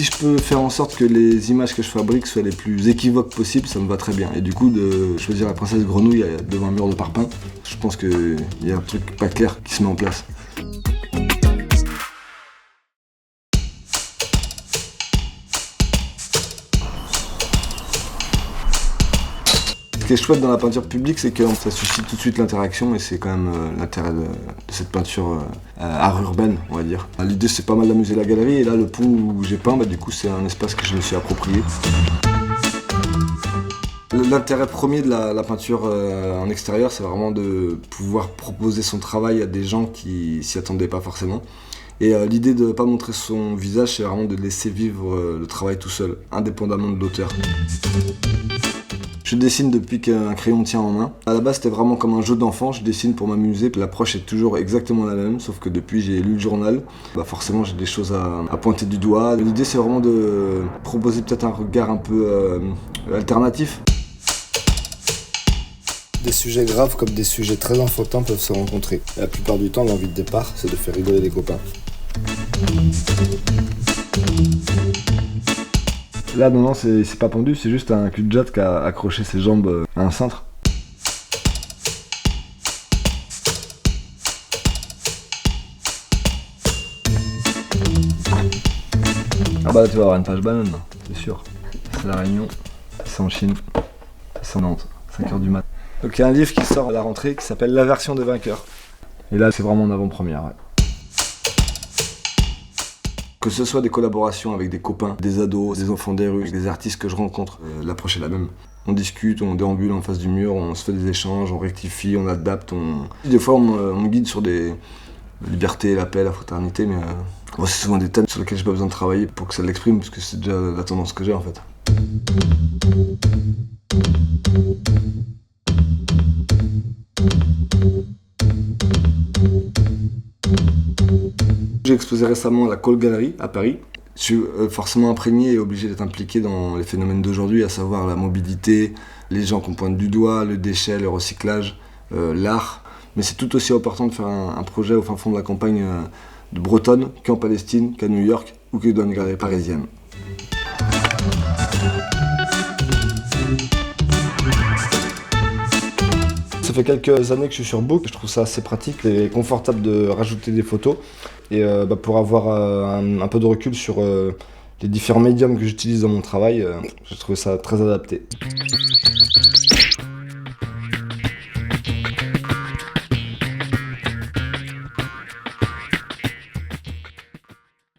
Si je peux faire en sorte que les images que je fabrique soient les plus équivoques possibles, ça me va très bien. Et du coup, de choisir la princesse grenouille devant un mur de parpaing, je pense qu'il y a un truc pas clair qui se met en place. Ce qui est chouette dans la peinture publique, c'est que ça suscite tout de suite l'interaction et c'est quand même l'intérêt de cette peinture art urbaine, on va dire. L'idée, c'est pas mal d'amuser la galerie et là, le pont où j'ai peint, du coup, c'est un espace que je me suis approprié. L'intérêt premier de la peinture en extérieur, c'est vraiment de pouvoir proposer son travail à des gens qui s'y attendaient pas forcément. Et l'idée de ne pas montrer son visage, c'est vraiment de laisser vivre le travail tout seul, indépendamment de l'auteur. Je dessine depuis qu'un crayon tient en main. À la base, c'était vraiment comme un jeu d'enfant, je dessine pour m'amuser. L'approche est toujours exactement la même, sauf que depuis j'ai lu le journal, forcément j'ai des choses à pointer du doigt. L'idée, c'est vraiment de proposer peut-être un regard un peu alternatif. Des sujets graves comme des sujets très enfantins peuvent se rencontrer. La plupart du temps, l'envie de départ, c'est de faire rigoler les copains. Là, non, c'est pas pendu, c'est juste un cul de jatte qui a accroché ses jambes à un cintre. Ah bah, tu vas avoir une page banane, c'est sûr. C'est la Réunion, c'est en Chine, c'est en Nantes, 5h du mat'. Donc il y a un livre qui sort à la rentrée qui s'appelle La version des vainqueurs. Et là, c'est vraiment en avant-première, ouais. Que ce soit des collaborations avec des copains, des ados, des enfants des rues, des artistes que je rencontre, l'approche est la même. On discute, on déambule en face du mur, on se fait des échanges, on rectifie, on adapte. Des fois, on me guide sur des libertés, la paix, la fraternité, mais c'est souvent des thèmes sur lesquels j'ai pas besoin de travailler pour que ça l'exprime, parce que c'est déjà la tendance que j'ai en fait. J'ai exposé récemment à la Cole Gallery à Paris. Je suis forcément imprégné et obligé d'être impliqué dans les phénomènes d'aujourd'hui, à savoir la mobilité, les gens qu'on pointe du doigt, le déchet, le recyclage, l'art. Mais c'est tout aussi important de faire un projet au fin fond de la campagne de Bretonne qu'en Palestine, qu'à New York ou que dans une galerie parisienne. Ça fait quelques années que je suis sur Book, je trouve ça assez pratique et confortable de rajouter des photos. Et pour avoir un peu de recul sur les différents médiums que j'utilise dans mon travail, je trouve ça très adapté.